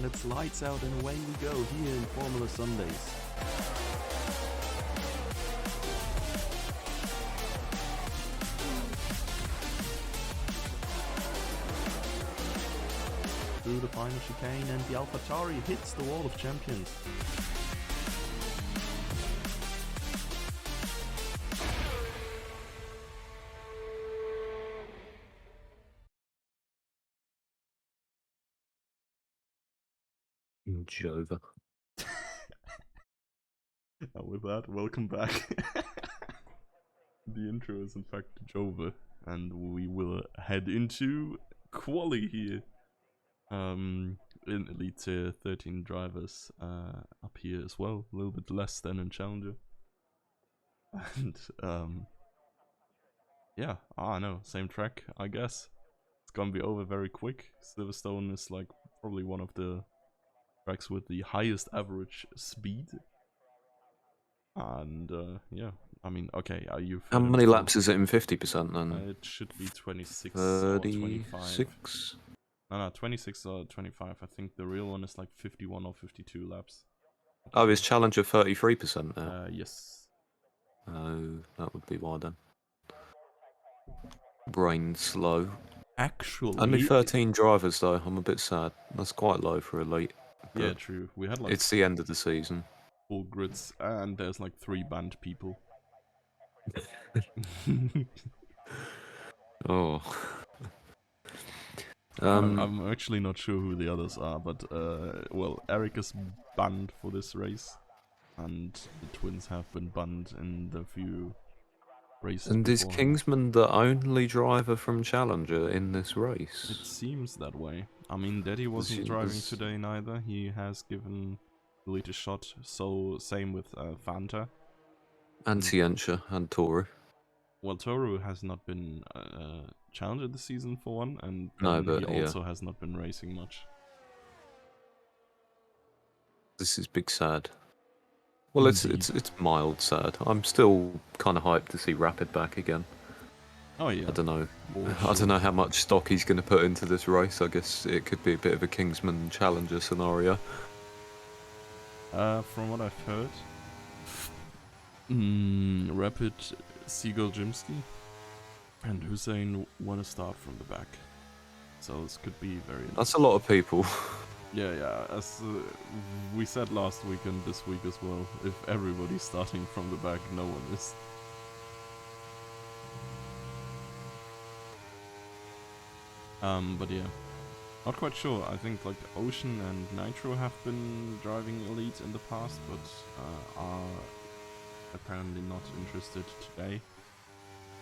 it's lights out and away we go here in Formula Sundays. Through the final chicane and the AlphaTauri hits the wall of champions. Jova. And with that, welcome back. The intro is in fact Jova, and we will head into quali here. In Elite Tier 13 drivers up here as well, a little bit less than in Challenger. And yeah, I know, same track, I guess. It's gonna be over very quick. Silverstone is like probably one of the tracks with the highest average speed. And yeah, I mean, okay, you've How heard it many before. laps is it in 50% then? It should be 26 or 25. 36? No, 26 or 25. I think the real one is like 51 or 52 laps. Oh, is Challenger 33% now? Yes. Oh, that would be why then. Brain slow. Actually, Only 13 drivers though, I'm a bit sad. That's quite low for Elite. yeah, true. We had like It's the end of the season. full grids, and there's like 3 banned people. Oh. I'm actually not sure who the others are, but well, Eric is banned for this race, and the twins have been banned in the few races. And is beforehand. Kingsman the only driver from Challenger in this It race? seems that way. I mean, Daddy wasn't driving today neither. He has given Elite a shot, so same with Fanta. And Cientia and Toru. Well, Toru has not been Challenger this season for one, and No, then but he yeah. also has not been racing much. This is big sad. Well, it's mild sad. I'm still kind of hyped to see Rapid back again. Oh yeah. I don't know. Sure. I don't know how much stock he's going to put into this race. I guess it could be a bit of a Kingsman Challenger scenario. From what I've heard, Rapid, Seagull Jimsky, and Hussein want to start from the back. So this could be very interesting. That's a lot of people. Yeah, as we said last week and this week as well, if everybody's starting from the back, no one is. But yeah, not quite sure. I think like Ocean and Nitro have been driving Elite in the past, but are apparently not interested today.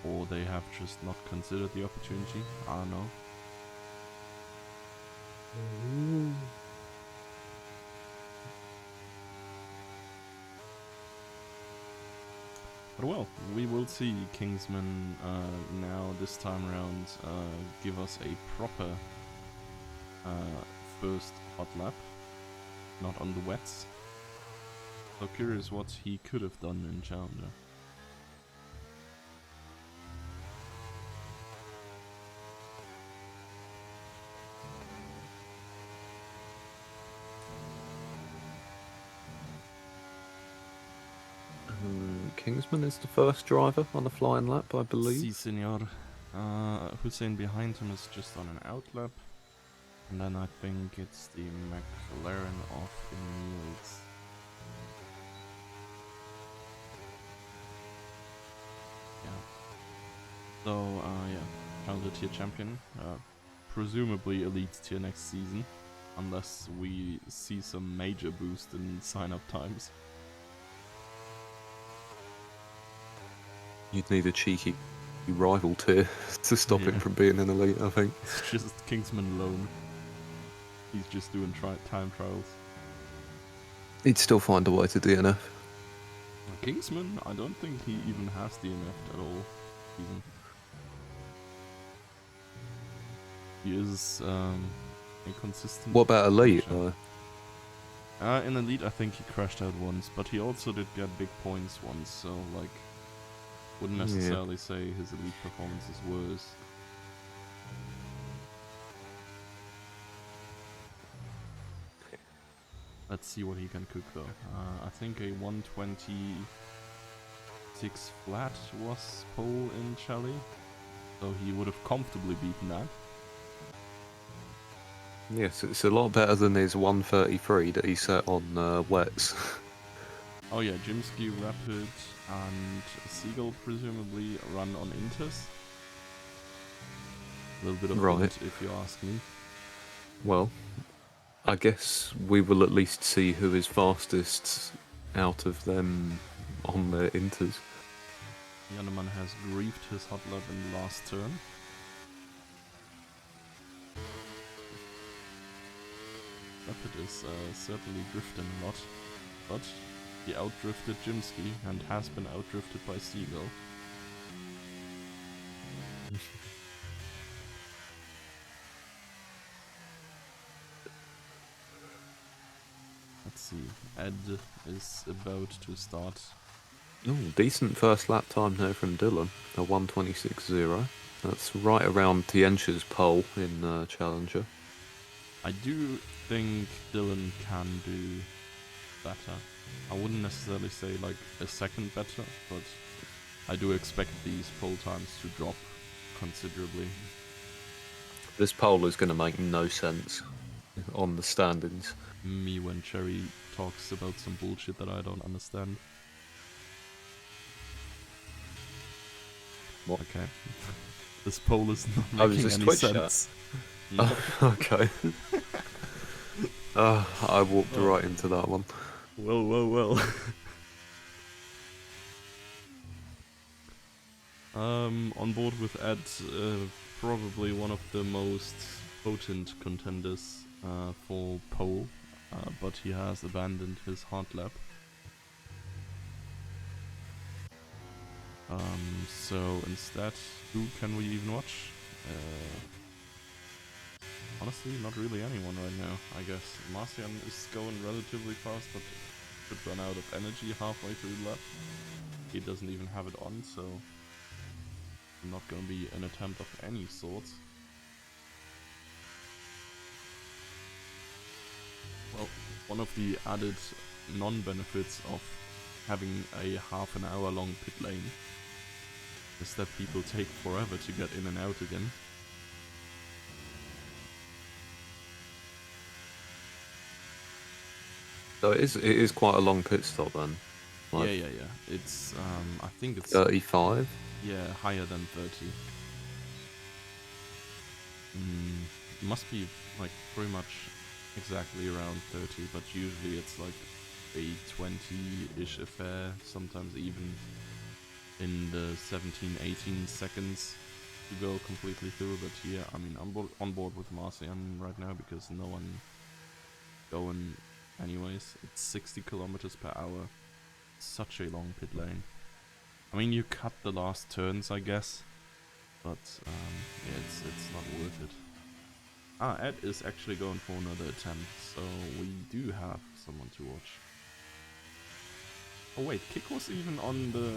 Or they have just not considered the opportunity. I don't know. But well, we will see Kingsman now this time around give us a proper first hot lap, not on the wets. So curious what he could have done in Challenger. Kingsman is the first driver on the flying lap, I believe. Si, senor. Hussein behind him is just on an out lap. And then I think it's the McLaren of Emils. Yeah. So, yeah, Challenger tier champion. Presumably Elite tier next season. Unless we see some major boost in sign-up times. You'd need a cheeky rival tier to stop him from being an Elite, I think. It's just Kingsman alone. He's just doing time trials. He'd still find a way to DNF. Kingsman, I don't think he even has DNF'd at all. He is inconsistent. What about Elite though? In Elite I think he crashed out once, but he also did get big points once, so like wouldn't necessarily say his Elite performance is worse. Let's see what he can cook though. I think a 126 flat was pole in Chally, so he would have comfortably beaten that. Yes, it's a lot better than his 133 that he set on wets. Oh yeah, Jimsky, Rapid, and Seagull presumably run on Inters. A little bit of Right. int, if you ask me. Well, I guess we will at least see who is fastest out of them on their inters. Yanneman has griefed his hot lap in the last turn. Rapid is certainly drifting a lot, but he outdrifted Jimsky and has been outdrifted by Seagull. Let's see, Ed is about to start. Oh, decent first lap time there from Dylan, a 126.0. That's right around Tiencha's pole in Challenger. I do think Dylan can do better. I wouldn't necessarily say like a second better, but I do expect these pole times to drop considerably. This pole is going to make no sense on the standings. Me when Cherry talks about some bullshit that I don't understand. What? Okay. This poll is not Oh, is making this any Twitch sense. chat? Oh, okay. I walked right into that one. Well. On board with Ed, probably one of the most potent contenders for pole, but he has abandoned his hard lap. So instead, who can we even watch? Honestly, not really anyone right now, I guess. Marcian is going relatively fast, but should run out of energy halfway through the lap. He doesn't even have it on, so not gonna be an attempt of any sort. Well, one of the added non-benefits of having a half an hour long pit lane is that people take forever to get in and out again. So it is quite a long pit stop then. Like Yeah. It's I think it's 35. yeah, higher than 30. Must be like pretty much exactly around 30, but usually it's like a 20-ish affair, sometimes even in the 17-18 seconds to go completely through. But yeah, I mean, I'm on board with Marcian right now because no one going anyways. It's 60 kilometers per hour. Such a long pit lane. I mean, you cut the last turns, I guess, but yeah, it's not worth it. Ed is actually going for another attempt, so we do have someone to watch. Oh wait, Kick was even on the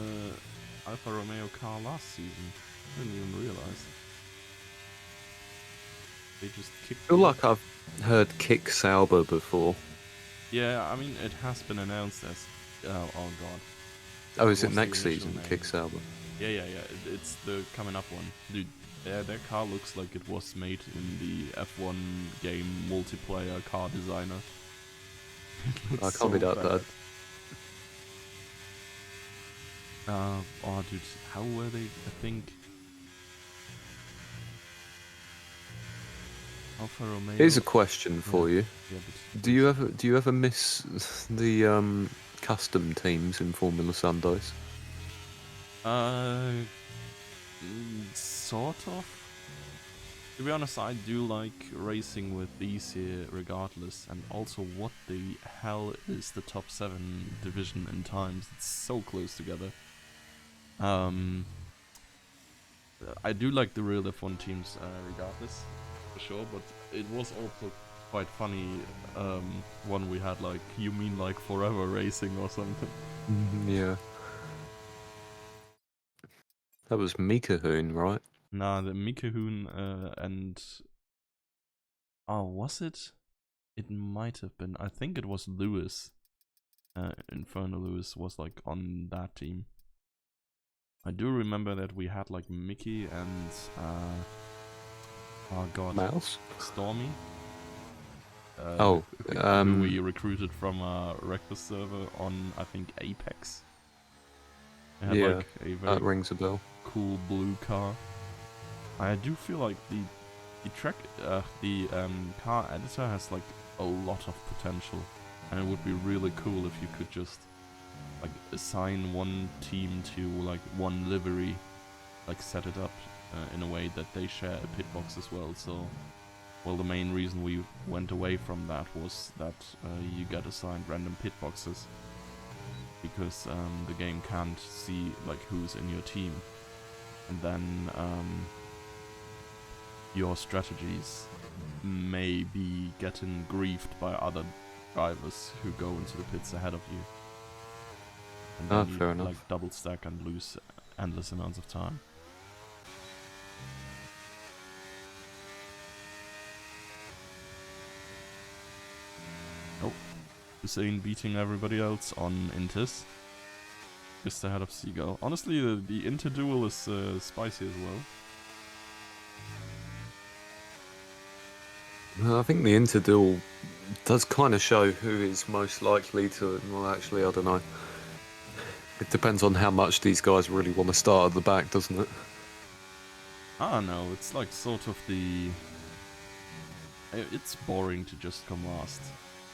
Alfa Romeo car last season. I didn't even realize. They just kicked. I feel like I've heard Kick Sauber before. Yeah, I mean, it has been announced as. Oh god. Oh, is it What's the next initial season, name? Kick Sauber? Yeah. It's the coming up one. Dude, their car looks like it was made in the F1 game multiplayer car designer. I can't be that bad. Oh dude, how were they? I think Alfa Romeo. Here's a question for you. Yeah, but Do you ever miss the custom teams in Formula Sundays? Sort of. To be honest, I do like racing with these here regardless, and also what the hell is the top 7 division in times? It's so close together. I do like the real F1 teams regardless, for sure, but it was also quite funny one we had, like, you mean like Forever Racing or something. Yeah. That was Mikahoon, right? Nah, the Mikahoon and... Oh, was it? It might have been. I think it was Lewis. Inferno Lewis was like on that team. I do remember that we had like Mickey and oh god, Mouse. Stormy. Oh, who we recruited from a Reckless server on, I think, Apex. They had yeah, like a very that rings a bell. cool blue car. I do feel like the car editor has like a lot of potential, and it would be really cool if you could just like assign one team to like one livery, like set it up in a way that they share a pit box as well. So, well, the main reason we went away from that was that you get assigned random pit boxes, because the game can't see like who's in your team, and then your strategies may be getting griefed by other drivers who go into the pits ahead of you. And then you Fair enough. like double stack and lose endless amounts of time. Oh, Hussein beating everybody else on Intis. Just ahead of Seagull. Honestly, the Inter duel is spicy as well. I think the interduel does kind of show who is most likely to. Well, actually, I don't know. It depends on how much these guys really want to start at the back, doesn't it? I don't know, it's like sort of the... It's boring to just come last.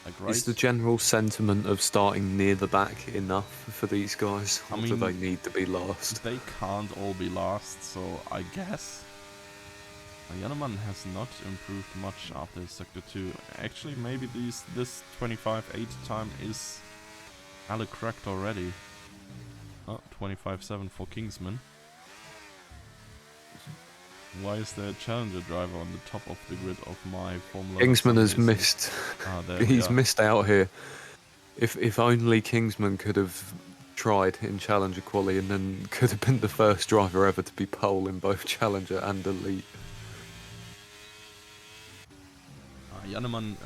Like, right? Is the general sentiment of starting near the back enough for these guys? I Or do mean, they need to be last? They can't all be last, so I guess... Yaneman has not improved much after Sector 2. Actually, maybe this 25-8 time is hella cracked already. Oh, 25-7 for Kingsman. Why is there a Challenger driver on the top of the grid of my Formula Kingsman has Sunday missed. there He's missed out here. If only Kingsman could have tried in Challenger Quali and then could have been the first driver ever to be pole in both Challenger and Elite. Yaneman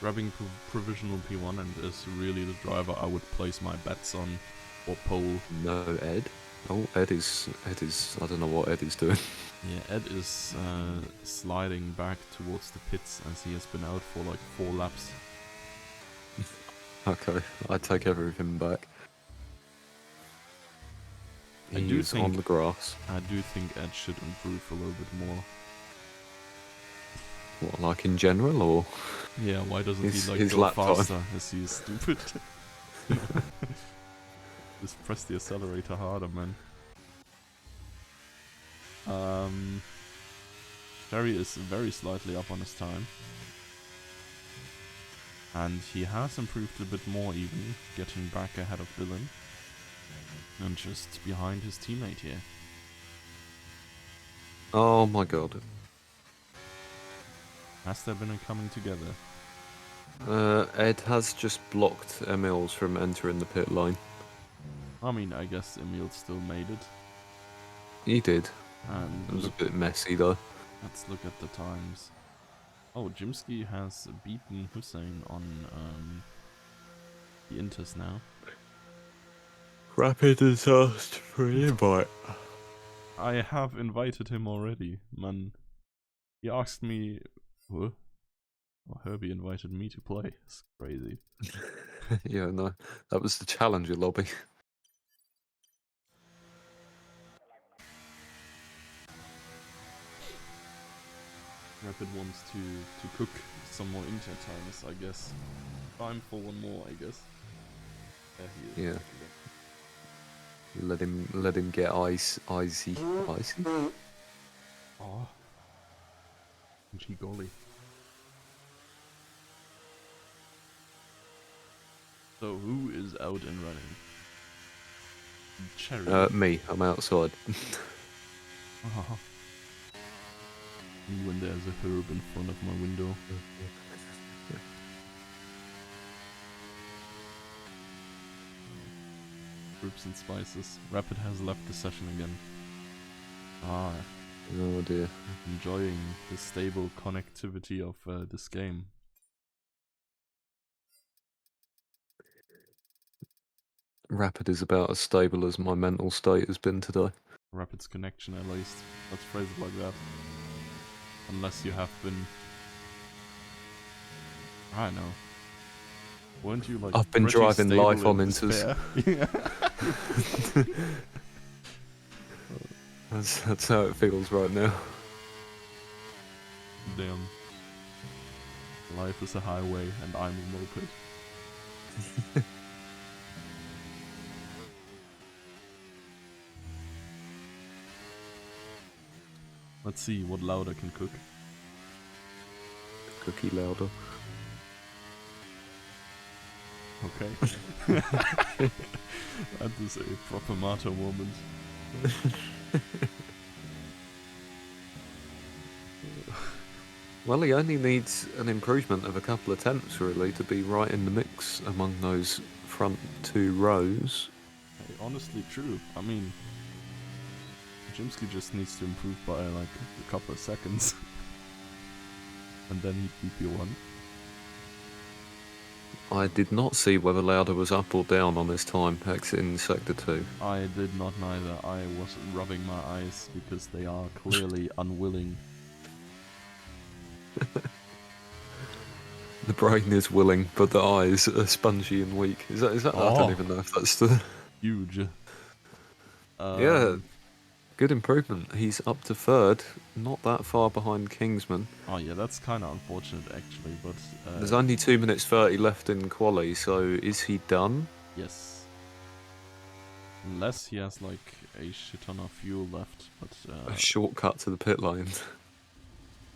grabbing provisional P1 and is really the driver I would place my bets on for pole. No, Ed. Oh, Ed is. I don't know what Ed is doing. Yeah, Ed is sliding back towards the pits as he has been out for like 4 laps. Okay, I take everything back. He's on the grass. I do think Ed should improve a little bit more. What, like in general, or? Yeah, why doesn't he like his go lap faster? time. Is he stupid? Just press the accelerator harder, man. Jerry is very slightly up on his time. And he has improved a bit more even, getting back ahead of Dylan. And just behind his teammate here. Oh my god. Has there been a coming together? Ed has just blocked Emils from entering the pit lane. I mean, I guess Emil still made it. He did. And It was a bit messy though. let's look at the times. Oh, Jimsky has beaten Hussein on the Inters now. Rapid has asked for an invite. I have invited him already, man. He asked me... Huh? Oh, Herbie invited me to play. It's crazy. Yeah, no. That was the Challenger lobby. Rapid wants to cook some more Inter times, I guess. Time for one more, I guess. There he is. Yeah. Let him get icy. Oh. Gee golly. So who is out and running? Cherry. Me. I'm outside. Oh. When there's a herb in front of my window. Herbs and spices. Rapid has left the session again. Ah, Oh dear. Enjoying the stable connectivity of this game. Rapid is about as stable as my mental state has been today. Rapid's connection, at least. Let's phrase it like that. Unless you have been... I don't know. Weren't you like I've been pretty driving stable life on in Inters. despair? That's how it feels right now. Damn. Life is a highway and I'm a moped. Let's see what Lauda can cook. Cookie louder. Okay. That is a proper Mato moment. Well, he only needs an improvement of a couple of tenths, really, to be right in the mix among those front two rows. Hey, honestly, true. I mean, Jimsky just needs to improve by like a couple of seconds. And then he'd beat P1. I did not see whether Lauda was up or down on his time exiting Sector 2. I did not neither. I was rubbing my eyes because they are clearly unwilling. The brain is willing, but the eyes are spongy and weak. Is that? I Oh. don't even know if that's the... Huge. Yeah, good improvement. He's up to third, not that far behind Kingsman. Oh yeah, that's kind of unfortunate actually, but... There's only 2 minutes 30 left in quali, so is he done? Yes. Unless he has like a shit ton of fuel left, but... A shortcut to the pit lane.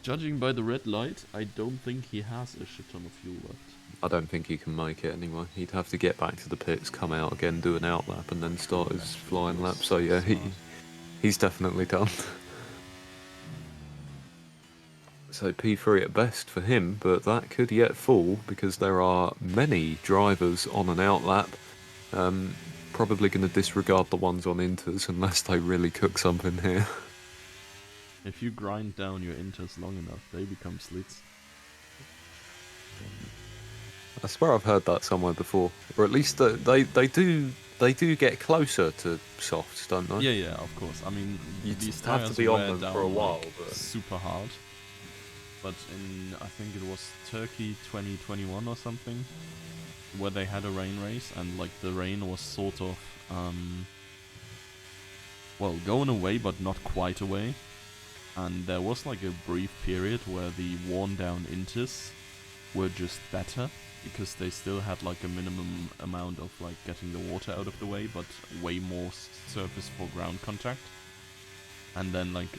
Judging by the red light, I don't think he has a shit ton of fuel left. I don't think he can make it anyway. He'd have to get back to the pits, come out again, do an outlap, and then start his flying lap. So yeah, he's definitely done. So P3 at best for him, but that could yet fall because there are many drivers on an outlap. Probably going to disregard the ones on Inters unless they really cook something here. If you grind down your inters long enough, they become slits. I swear I've heard that somewhere before, or at least they do get closer to softs, don't they? Yeah, of course. I mean, You these have tires to be on wear them down for a while, like, but super hard. But in, I think it was Turkey 2021 or something, where they had a rain race, and like the rain was sort of, well, going away, but not quite away. And there was like a brief period where the worn down inters were just better, because they still had like a minimum amount of like getting the water out of the way, but way more surface for ground contact. And then like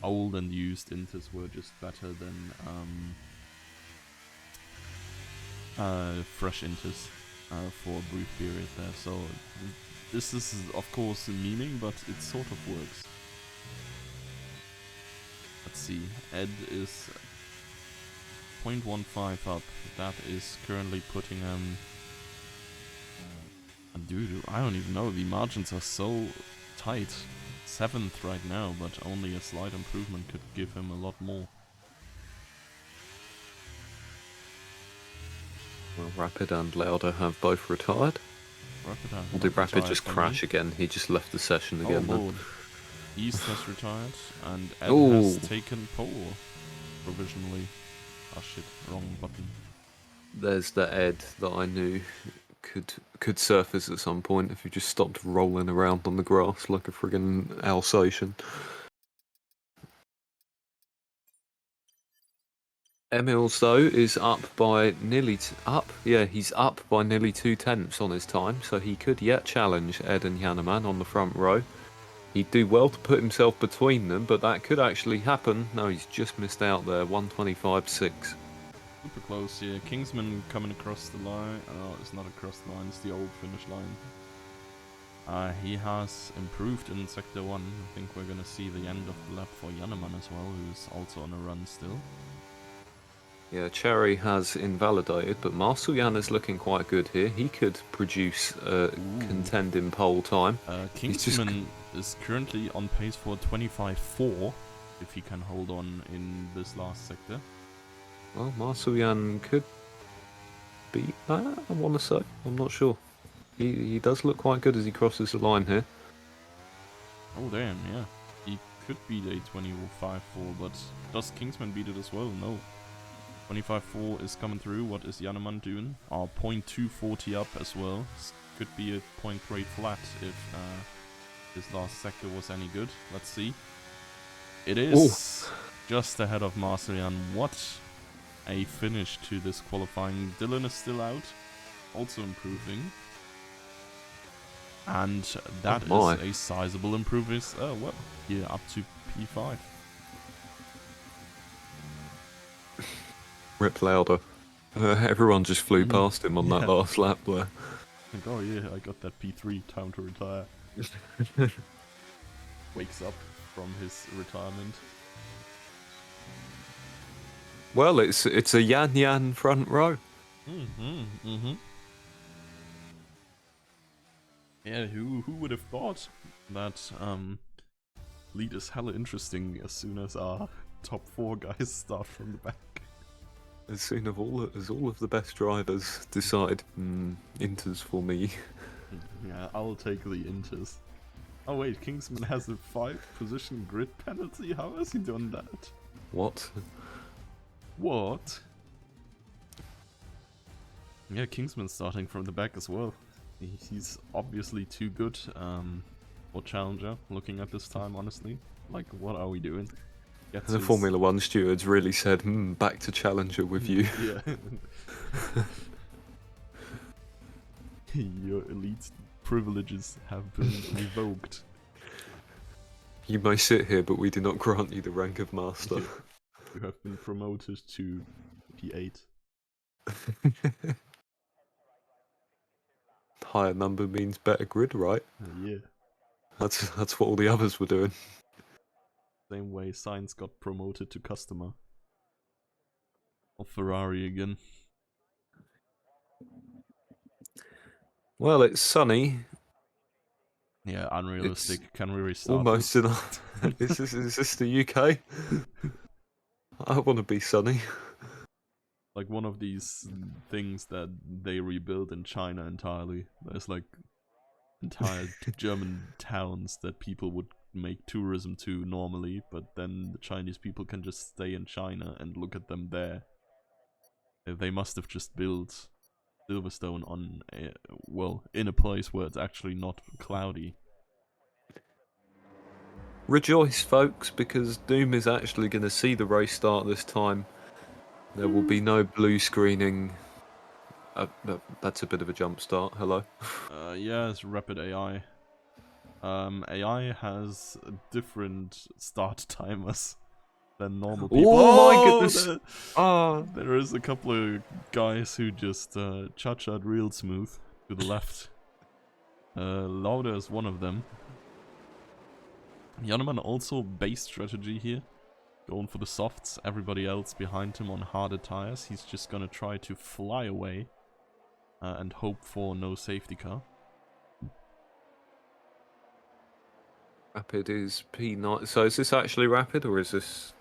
old and used inters were just better than fresh inters for a brief period there. So this is of course memeing, but it sort of works. Let's see, Ed is 0.15 up. That is currently putting dude, I don't even know, the margins are so tight. 7th right now, but only a slight improvement could give him a lot more. well, Rapid and Lauda have both retired. Did Rapid just crash again? He just left the session again. Oh, Lord. East has retired, and Ed Ooh. has taken pole provisionally. Ah shit, wrong button. There's the Ed that I knew could surface at some point if he just stopped rolling around on the grass like a friggin' Alsatian. Emils though is up by nearly he's up by nearly 2 tenths on his time, so he could yet challenge Ed and Janneman on the front row. He'd do well to put himself between them, but that could actually happen. No, he's just missed out there, 125.6. Super close here. Kingsman coming across the line. Oh, it's not across the line, it's the old finish line. He has improved in Sector 1. I think we're gonna see the end of the lap for Janneman as well, who's also on a run still. Yeah, Cherry has invalidated, but Marceljan is looking quite good here. He could produce a contending pole time. Kingsman is currently on pace for 25.4, if he can hold on in this last sector. Well, Marcelian could beat that, I want to say. I'm not sure. He does look quite good as he crosses the line here. Oh damn, yeah. He could beat a 25-4, but does Kingsman beat it as well? No. 25-4 is coming through. What is Jannemann doing? 0.240 up as well. This could be a 0.3 flat if his last sector was any good. Let's see. It is just ahead of Marcelian. What a finish to this qualifying. Dylan is still out, also improving. And that is a sizable improvement. Oh, well, yeah, up to P5. Rip Lauda. Everyone just flew past him on that last lap there. Like, oh yeah, I got that P3, time to retire. Wakes up from his retirement. Well, it's a Yan front row. Yeah, who would have thought that lead is hella interesting as soon as our top 4 guys start from the back. As soon as all of the best drivers decide Inters for me. Yeah, I'll take the Inters. Oh wait, Kingsman has a 5-position grid penalty? How has he done that? What? What? Yeah, Kingsman's starting from the back as well. He's obviously too good for Challenger, looking at this time, honestly. Like, what are we doing? The Formula 1 stewards really said, back to Challenger with you. Yeah. Your elite privileges have been revoked. You may sit here, but we do not grant you the rank of Master. You have been promoted to P8. Higher number means better grid, right? Yeah. That's what all the others were doing. Same way Sainz got promoted to customer. Or Ferrari again. Well, it's sunny. Yeah, unrealistic. Can we restart Almost this? enough. Is this the UK? I want to be sunny. Like one of these things that they rebuild in China entirely. There's like entire German towns that people would make tourism to normally, but then the Chinese people can just stay in China and look at them there. They must have just built Silverstone on in a place where it's actually not cloudy. Rejoice, folks, because Doom is actually going to see the race start this time. There will be no blue screening. That's a bit of a jump start. Hello. Yeah, it's Rapid AI. AI has different start timers than normal people. Oh my goodness! There is a couple of guys who just cha-cha'd real smooth to the left. Lauda is one of them. Jannemann also base strategy here. Going for the softs, everybody else behind him on harder tires. He's just gonna try to fly away and hope for no safety car. Rapid is P9. So is this actually Rapid or is this...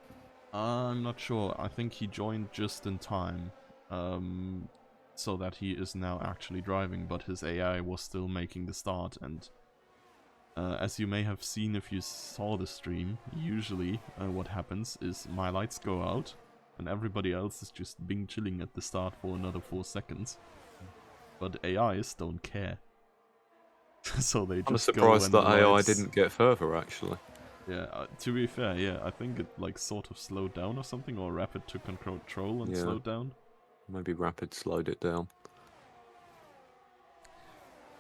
I'm not sure. I think he joined just in time. So that he is now actually driving, but his AI was still making the start. And as you may have seen if you saw the stream, usually what happens is my lights go out and everybody else is just being chilling at the start for another 4 seconds. But AIs don't care. So they just I'm surprised that AI didn't get further, actually. Yeah, to be fair, yeah, I think it like sort of slowed down or something, or Rapid took control and slowed down. Maybe Rapid slowed it down.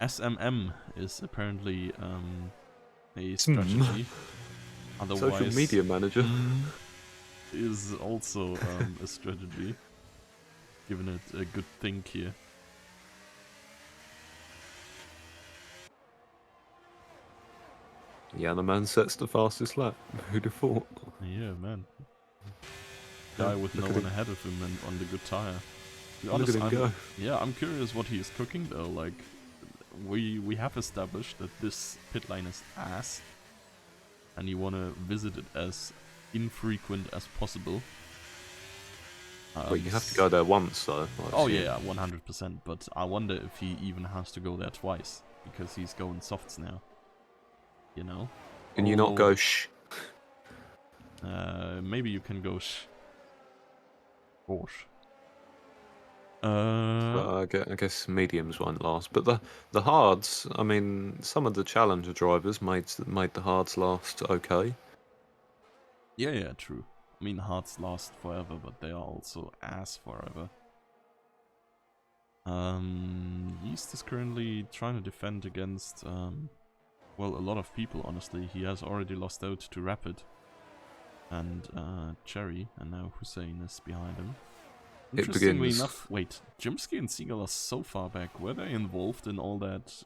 SMM is apparently a strategy. Otherwise, social media manager is also a strategy. Giving it a good think here. Yeah, the man sets the fastest lap. Who'd have thought? Yeah, man. Guy with no one ahead of him and on the good tire. Look at him go. Yeah, I'm curious what he is cooking though. Like, we have established that this pit lane is ass, and you want to visit it as infrequent as possible. Well, you have to go there once, though. I Oh assume. yeah, 100%. But I wonder if he even has to go there twice because he's going softs now. You know. Can you not go shh? Maybe you can go gosh. I guess mediums won't last, but the hards. I mean, some of the Challenger drivers made the hards last okay. Yeah, true. I mean, hearts last forever, but they are also ass forever. Yeast is currently trying to defend against, well, a lot of people, honestly. He has already lost out to Rapid and Cherry, and now Hussein is behind him. Interestingly enough, wait, Jimsky and Seagull are so far back. Were they involved in all that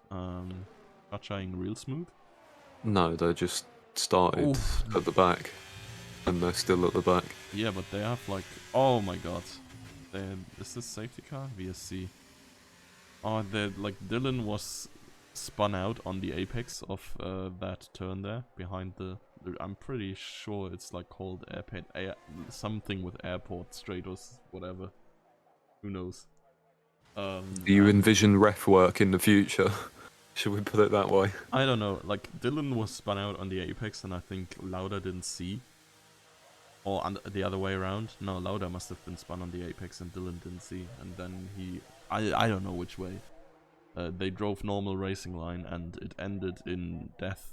touching real smooth? No, they just started at the back, and they're still at the back. Yeah, but they have like, oh my god, is this safety car? VSC. Oh, like Dylan was spun out on the apex of that turn there behind the. I'm pretty sure it's like called something with airport straight or whatever. Who knows? Do you envision ref work in the future? Should we put it that way? I don't know. Like Dylan was spun out on the apex, and I think Lauda didn't see. Or the other way around. No, Lauda must have been spun on the apex, and Dylan didn't see. And then I don't know which way. They drove normal racing line, and it ended in death.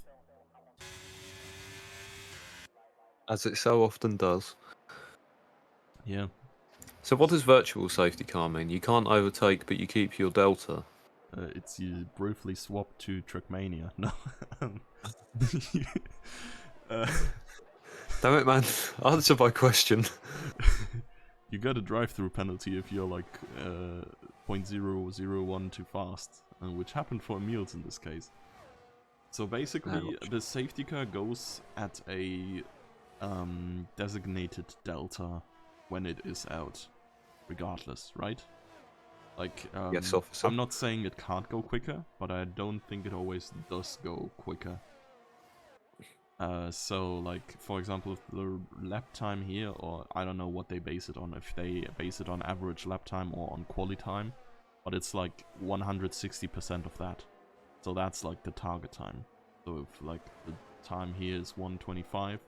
As it so often does. Yeah. So what does virtual safety car mean? You can't overtake, but you keep your delta. It's you briefly swap to Trackmania. No. Damn it, man. Answer my question. You get a drive-through penalty if you're like 0.001 too fast, which happened for Emils in this case. So basically, the safety car goes at a designated delta when it is out, regardless, right? Like, yes, officer. I'm not saying it can't go quicker, but I don't think it always does go quicker. So, like, for example, the lap time here, or I don't know what they base it on, if they base it on average lap time or on quali time, but it's like 160% of that. So that's like the target time. So if like the time here is 125,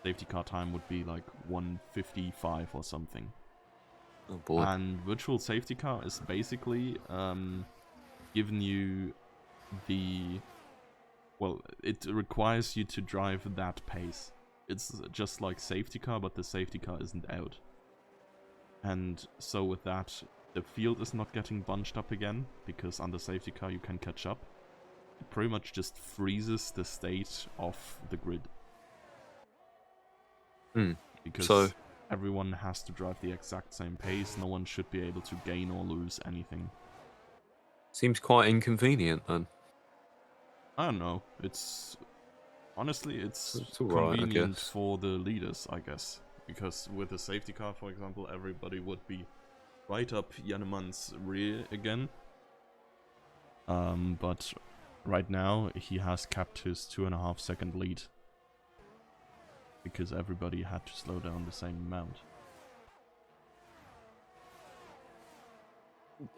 safety car time would be like 155 or something. Oh boy. And virtual safety car is basically giving you the... Well, it requires you to drive that pace. It's just like safety car, but the safety car isn't out. And so with that, the field is not getting bunched up again, because under safety car you can catch up. It pretty much just freezes the state of the grid. Because everyone has to drive the exact same pace, no one should be able to gain or lose anything. Seems quite inconvenient then. I don't know, it's... Honestly, it's alright, convenient for the leaders, I guess. Because with a safety car, for example, everybody would be right up Janneman's rear again. But right now, he has kept his 2.5 second lead. Because everybody had to slow down the same amount.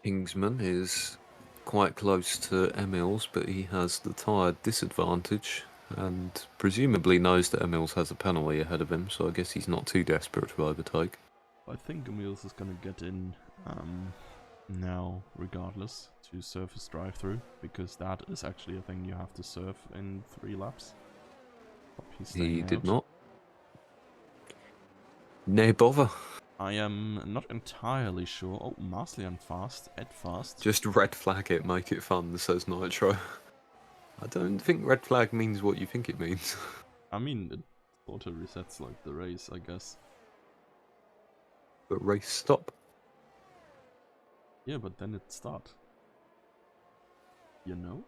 Kingsman is quite close to Emils, but he has the tyre disadvantage, and presumably knows that Emils has a penalty ahead of him, so I guess he's not too desperate to overtake. I think Emils is gonna get in now, regardless, to surface drive-through, because that is actually a thing you have to surf in 3 laps. He did not. No bother. I am not entirely sure. Oh, Marslian fast, Ed fast. Just red flag it, make it fun, says Nitro. I don't think red flag means what you think it means. I mean, it sort of resets like the race, I guess. But race stop. Yeah, but then it start. You know?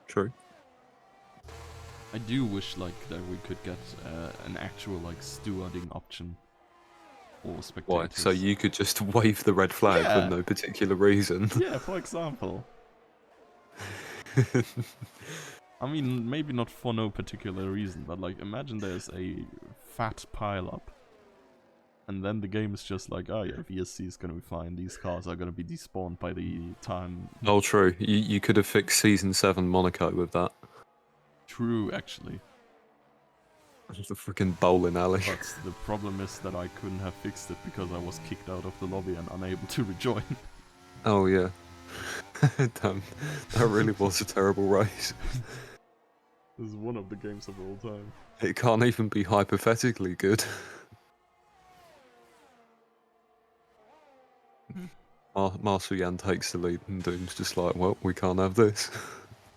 True. I do wish like that we could get an actual like stewarding option for spectators. Why? So you could just wave the red flag for no particular reason? Yeah, for example. I mean, maybe not for no particular reason, but like, imagine there's a fat pile up. And then the game is just like, oh yeah, VSC is gonna be fine, these cars are gonna be despawned by the time... Oh, true. You could have fixed Season 7 Monaco with that. True, actually. The freaking bowling alley. But the problem is that I couldn't have fixed it because I was kicked out of the lobby and unable to rejoin. Oh, yeah. Damn, that really was a terrible race. This is one of the games of all time. It can't even be hypothetically good. Marcel Jan takes the lead and Doom's just like, well, we can't have this.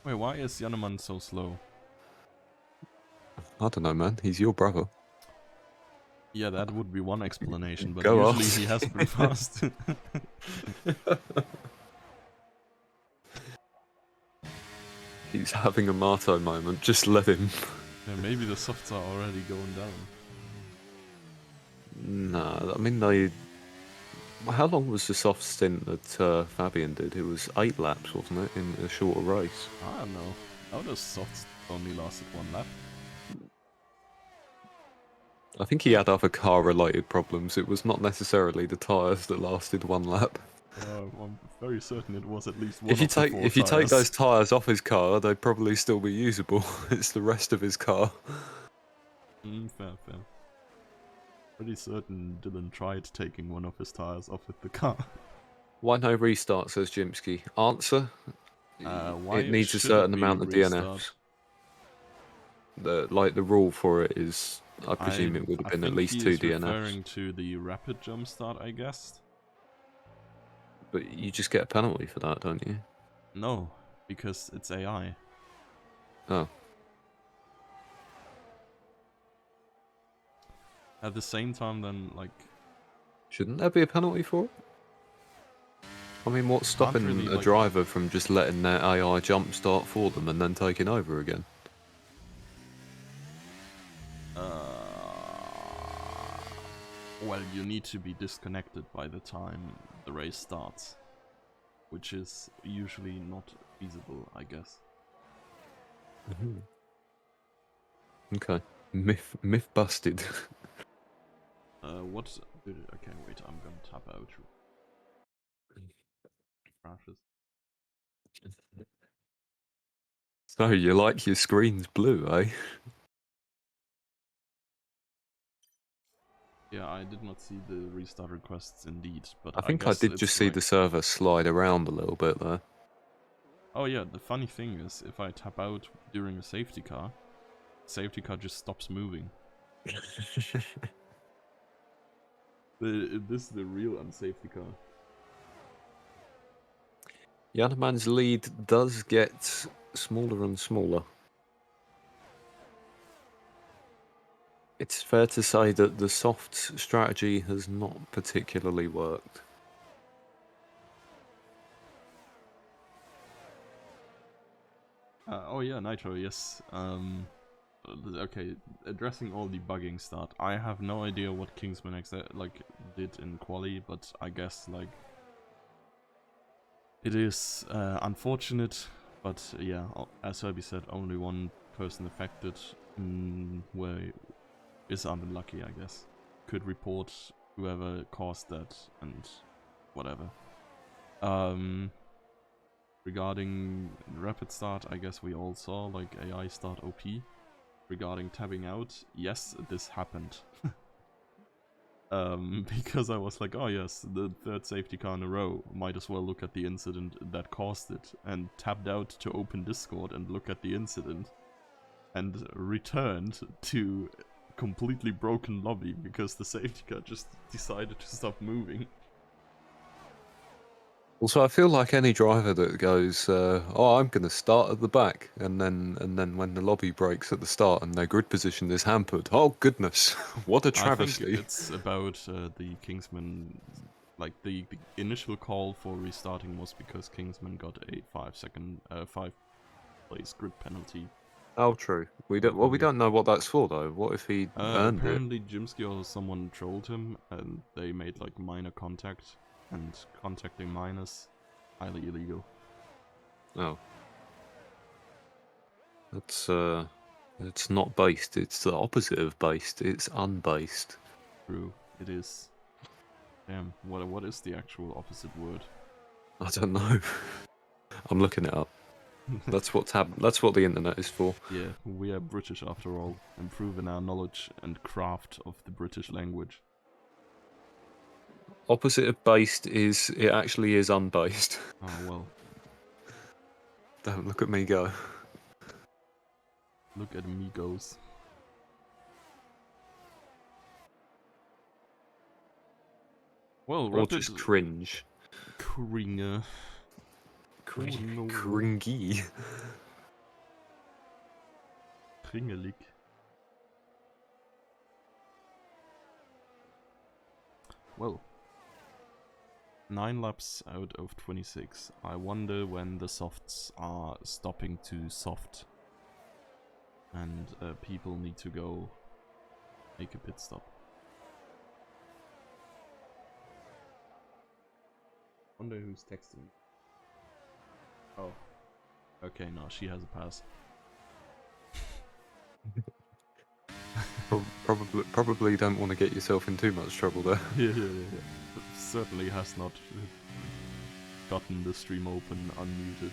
Wait, why is Janeman so slow? I don't know, man. He's your brother. Yeah, that would be one explanation, but Go usually ask. he has been fast. He's having a Marto moment. Just let him. Yeah, maybe the softs are already going down. Nah, I mean, they... How long was the soft stint that Fabian did? It was 8 laps, wasn't it, in a shorter race? I don't know. How does softs only lasted 1 lap? I think he had other car-related problems. It was not necessarily the tyres that lasted 1 lap. I'm very certain it was at least one If you of the take 4 if you take tires. those tyres off his car, they'd probably still be usable. It's the rest of his car. Fair. Pretty certain Dylan tried taking one of his tires off with the car. Why no restart, says Jimsky. Answer? Why It needs a should certain it be amount of restart? DNFs. The rule for it is, I presume it would have been at least 2 I think he is DNFs. referring to the rapid jump start, I guess. But you just get a penalty for that, don't you? No, because it's AI. Oh. At the same time, then, like... Shouldn't there be a penalty for it? I mean, what's stopping really, a like- driver from just letting their AI jump start for them and then taking over again? Well, you need to be disconnected by the time the race starts. Which is usually not feasible, I guess. Okay. Myth busted. What did it... Okay, wait, I'm gonna tap out. Crashes. So, you like your screens blue, eh? Yeah, I did not see the restart requests indeed, but I think I guess did it's just see like... the server slide around a little bit there. Oh yeah, the funny thing is, if I tap out during a safety car just stops moving. This is the real unsafety car. Yanaman's lead does get smaller and smaller. It's fair to say that the soft strategy has not particularly worked. Oh yeah, Nitro, yes. Okay, addressing all the bugging stuff. I have no idea what Kingsman did in Quali, but I guess like it is unfortunate. But yeah, as Herbie said, only one person affected is unlucky, I guess. Could report whoever caused that and whatever. Regarding rapid start, I guess we all saw like AI start OP. Regarding tabbing out, yes, this happened. Because I was like, oh yes, the 3rd safety car in a row, might as well look at the incident that caused it, and tabbed out to open Discord and look at the incident, and returned to completely broken lobby because the safety car just decided to stop moving. Also, I feel like any driver that goes, "Oh, I'm going to start at the back," and then when the lobby breaks at the start and their grid position is hampered, oh goodness, what a I travesty! think it's about the Kingsman. Like the initial call for restarting was because Kingsman got a 5 place grid penalty. Oh, true. We don't know what that's for though. What if he earned it? Apparently, Jimsky or someone trolled him, and they made like minor contact, and contacting minors highly illegal. Oh. That's it's not based. It's the opposite of based. It's unbased. True, it is. Damn, what is the actual opposite word? I don't know. I'm looking it up. That's That's what the internet is for. Yeah, we are British after all, improving our knowledge and craft of the British language. Opposite of based is it actually is unbased. Oh well, Don't look at me go. look at me goes. Well, Or Rapid just cringe. Kringer. no. Cringy. Kringelig. Well, 9 laps out of 26. I wonder when the softs are stopping to soft. And people need to go make a pit stop. Wonder who's texting. Oh. Okay, no, she has a pass. Probably don't want to get yourself in too much trouble there. Yeah. Certainly has not gotten the stream open unmuted.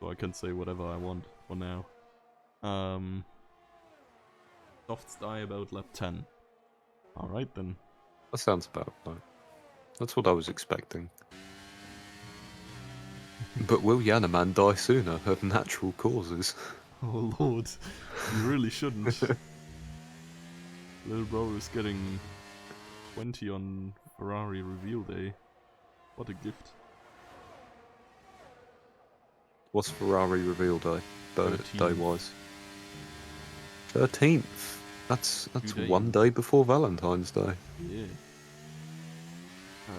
So I can say whatever I want for now. Softs die about lap 10. Alright then. That sounds about right. That's what I was expecting. But will Yanaman die sooner of natural causes? Oh lord, you really shouldn't. Little bro is getting 20 on Ferrari reveal day. What a gift. What's Ferrari reveal day? 13th. Day wise. 13th. That's 2 one days. day before Valentine's Day. Yeah.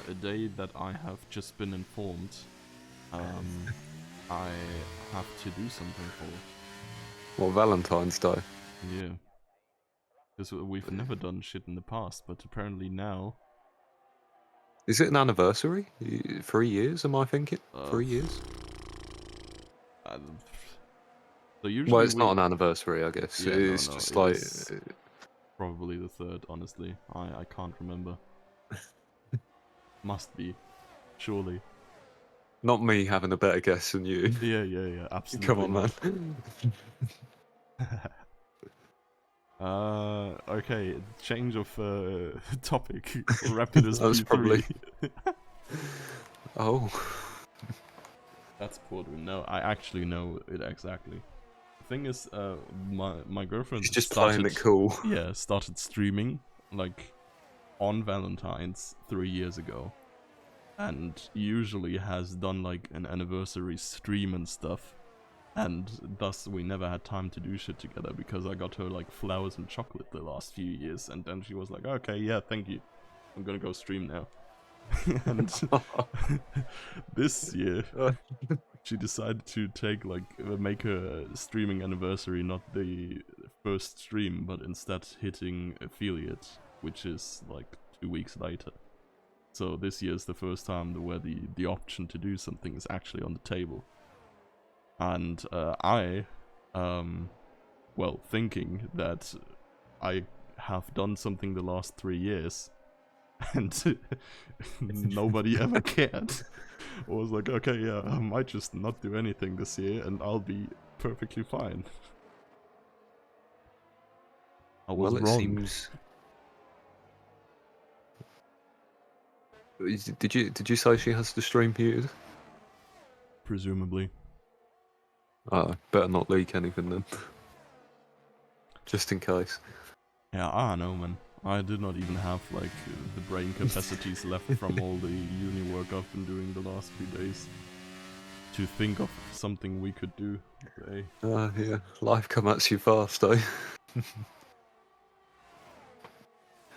A day that I have just been informed I have to do something for. What, Valentine's Day? Yeah. Because we've never done shit in the past, but apparently now... Is it an anniversary? 3 years, am I thinking? 3 years? So usually Well, it's not an anniversary, I guess. Yeah, It's no, just it like... is probably the 3rd, honestly. I can't remember. Must be. Surely. Not me having a better guess than you. Yeah, absolutely. Come on, man. Okay, change of topic. Rapidus That was P3. probably... Oh. That's Portland. No, I actually know it exactly. The thing is, my girlfriend He's just started, playing it cool. Yeah, started streaming, like, on Valentine's 3 years ago. And usually has done, like, an anniversary stream and stuff. And thus we never had time to do shit together because I got her, like, flowers and chocolate the last few years. And then she was like, okay, yeah, thank you. I'm gonna go stream now. And this year, she decided to take, like, make her streaming anniversary not the first stream, but instead hitting affiliate, which is, like, 2 weeks later. So this year is the first time where the option to do something is actually on the table. And well, thinking that I have done something the last 3 years, and nobody ever cared. I was like, okay, yeah, I might just not do anything this year, and I'll be perfectly fine. I was wrong. Seems... Did you say she has the stream muted? Presumably. Better not leak anything then. Just in case. Yeah, I don't know, man. I did not even have, like, the brain capacities left from all the uni work I've been doing the last few days to think of something we could do today. Yeah. Life come at you fast, eh?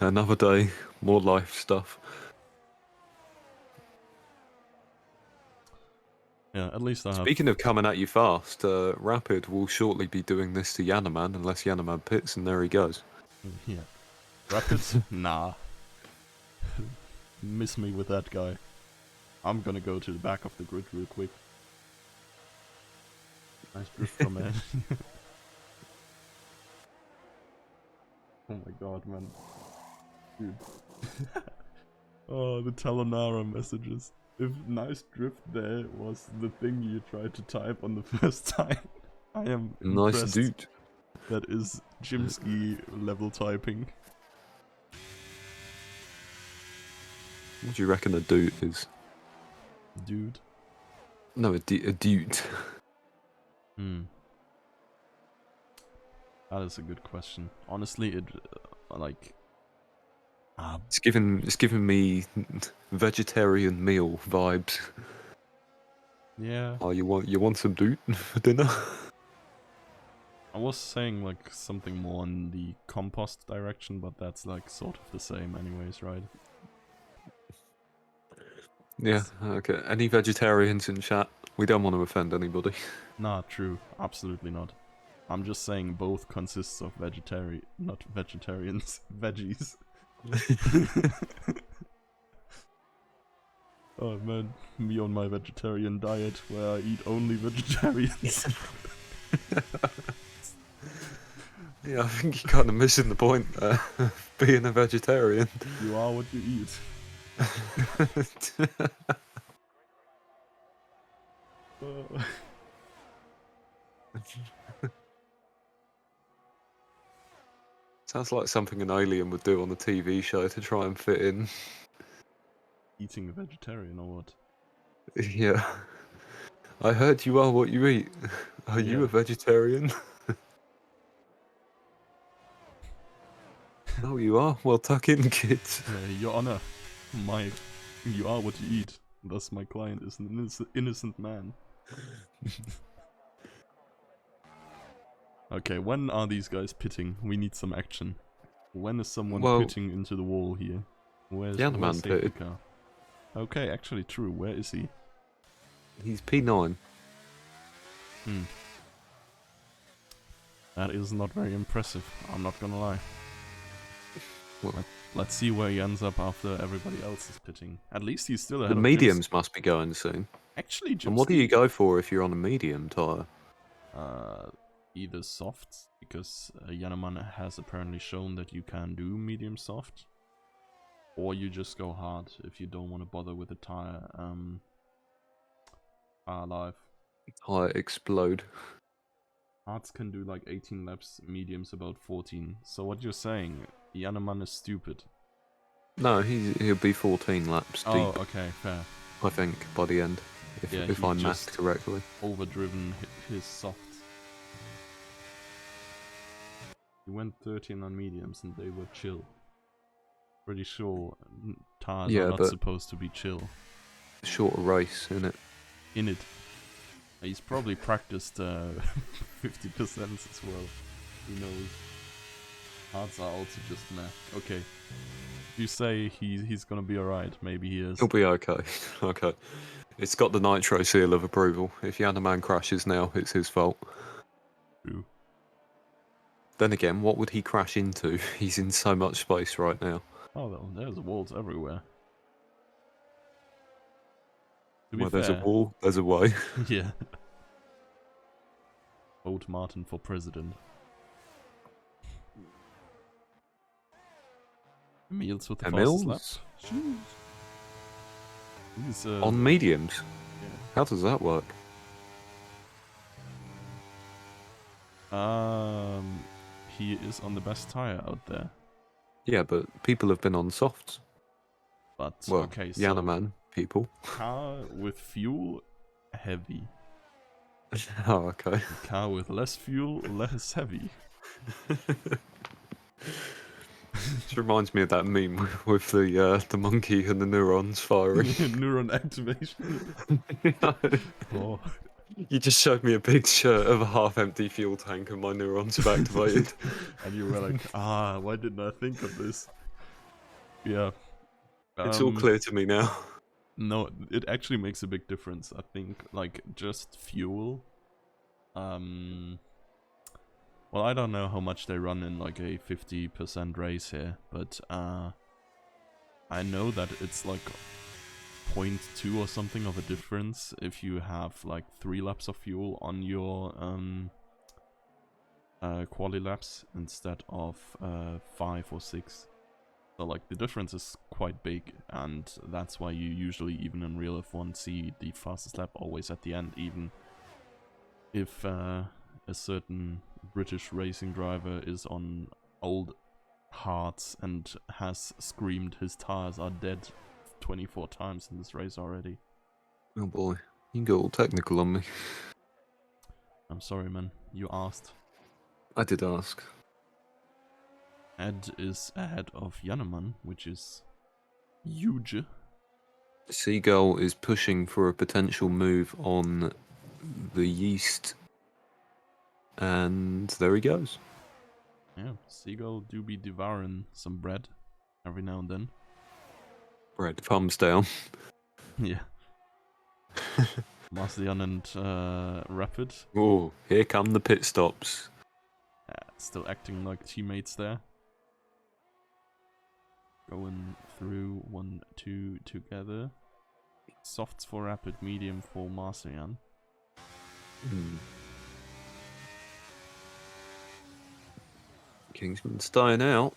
Another day, more life stuff. Yeah, at least I have... Speaking of coming at you fast, Rapid will shortly be doing this to Yanaman, unless Yanaman pits, and there he goes. Yeah. Rapid? Nah. Miss me with that guy. I'm gonna go to the back of the grid real quick. Nice drift from Ed. Oh my god, man. Dude. Oh, the Talonara messages. If nice drift there was the thing you tried to type on the first time, I am Nice impressed. dude. That is Jimsky level typing. What do you reckon a dude is? Dude. No, a dude. Hmm. That is a good question. Honestly, it like It's giving me vegetarian meal vibes. yeah. Oh, you want some dude for dinner? I was saying like something more in the compost direction, but that's like sort of the same anyways, right? Yeah. Okay. Any vegetarians in chat? We don't want to offend anybody. Nah, true. Absolutely not. I'm just saying both consists of not vegetarians, veggies. Oh man, me on my vegetarian diet where I eat only vegetarians. Yeah, I think you're kind of missing the point there. Being a vegetarian. You are what you eat. Uh, Sounds like something an alien would do on a TV show to try and fit in. eating a vegetarian or what? Yeah. I heard you are what you eat. Are you Yeah. a vegetarian? Oh, you are? Well, tuck in, kids. Your Honor, you are what you eat. Thus, my client is an innocent man. Okay, when are these guys pitting? We need some action. When is someone Well, pitting into the wall here? Where's Yannaman safety pitted. car? Okay, actually true. Where is he? He's P9. Hmm. That is not very impressive. I'm not gonna lie. Well, Let's see where he ends up after everybody else is pitting. At least he's still the ahead of mediums must be going soon. Actually, And what do you Jimsky, go for if you're on a medium tire? either soft, because Yannaman has apparently shown that you can do medium soft, or you just go hard if you don't want to bother with the tire. Live. Tire explode. Hards can do like 18 laps, mediums about 14. So what you're saying, Yannaman is stupid. No, he'll be 14 laps deep. Oh, okay, fair. I think by the end, if Yeah, if he I'm just- maths correctly. Overdriven his soft. He went 13 on mediums and they were chill. Pretty sure tires Yeah, are not but- supposed to be chill. Shorter race, innit? In it. He's probably practiced 50% as well. Who knows? Hards are also just meh. Okay. You say he's gonna be alright. Maybe he is. He'll be okay. Okay. It's got the nitro seal of approval. If Yannaman crashes now, it's his fault. True. Then again, what would he crash into? He's in so much space right now. Oh, well, there's walls everywhere. To be Where there's a fair, wall, there's a way. yeah. Vote Martin for president. Emils with the fastest lap. Emils? Jeez. He's, On mediums? yeah. How does that work? He is on the best tire out there. Yeah, but people have been on softs. But Well, okay, so Yannaman people. car with fuel, heavy. Oh, okay. Car with less fuel, less heavy. This reminds me of that meme with the monkey and the neurons firing. Neuron activation. Oh, You just showed me a picture of a half-empty fuel tank and my neurons have activated. and you were like, why didn't I think of this? Yeah. It's all clear to me now. No, it actually makes a big difference. I think, like, just fuel. Well, I don't know how much they run in, like, a 50% race here, but, I know that it's, like, 0.2 or something of a difference if you have like 3 laps of fuel on your quali laps instead of 5 or 6. So like the difference is quite big, and that's why you usually, even in real F1, see the fastest lap always at the end, even if a certain British racing driver is on old hards and has screamed his tires are dead 24 times in this race already. Oh boy, you can go all technical on me. I'm sorry, man. You asked. I did ask. Ed is ahead of Jannemann, which is huge. Seagull is pushing for a potential move on the yeast. And there he goes. Yeah, Seagull do be devouring some bread every now and then. Bread, thumbs down. Yeah. Marcian and Rapid. Oh, here come the pit stops. Still acting like teammates there. Going through 1, 2 together. Softs for Rapid, medium for Marcian. Kingsman's dying out.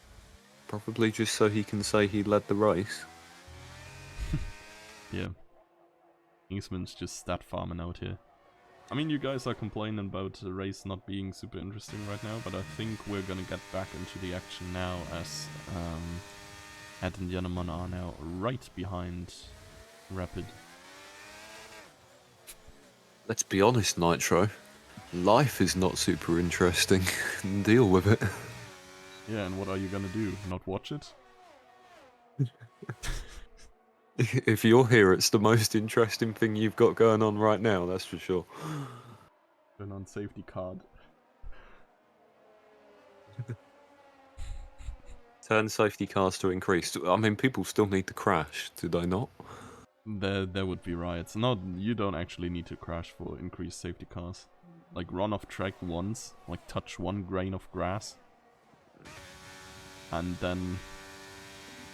Probably just so he can say he led the race. Yeah. Kingsman's just stat farming out here. I mean, you guys are complaining about the race not being super interesting right now, but I think we're gonna get back into the action now, as Ed and Jannemann are now right behind Rapid. Let's be honest, Nitro. Life is not super interesting. Deal with it. Yeah, and what are you gonna do? Not watch it? If you're here, it's the most interesting thing you've got going on right now, that's for sure. Turn on safety card. Turn safety cars to increase. I mean, people still need to crash, do they not? There would be riots. No, you don't actually need to crash for increased safety cars. Like, run off track once, like touch 1 grain of grass. And then,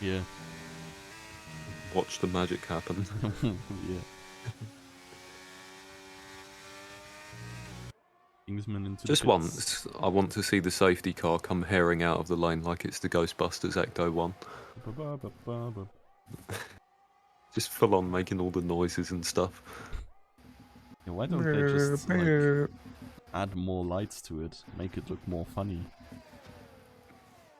yeah. Watch the magic happen. Yeah. Kingsman into Just the pits. once, I want to see the safety car come herring out of the lane like it's the Ghostbusters Ecto 1. Just full on making all the noises and stuff. Yeah, why don't they just, like, add more lights to it, make it look more funny?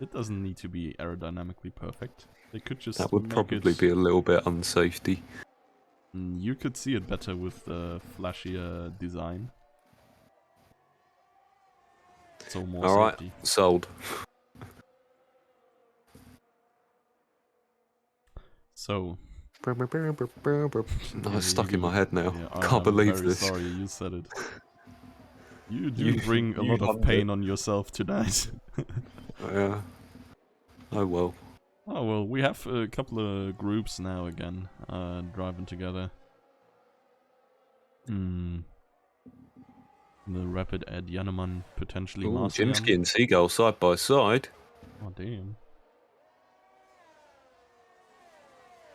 It doesn't need to be aerodynamically perfect. They could just That would make probably it... be a little bit unsafety. You could see it better with the flashier design. So more Alright, safety. sold. So... No, it's stuck in my head now. Yeah, Can't believe very this. sorry you said it. You do You- bring a you lot of hummed pain it. on yourself tonight. Yeah. Oh well. Oh well, we have a couple of groups now again, driving together. The Rapid Ed Jannemann, potentially Ooh, Marcian. Jimsky and Seagull side by side. Oh damn.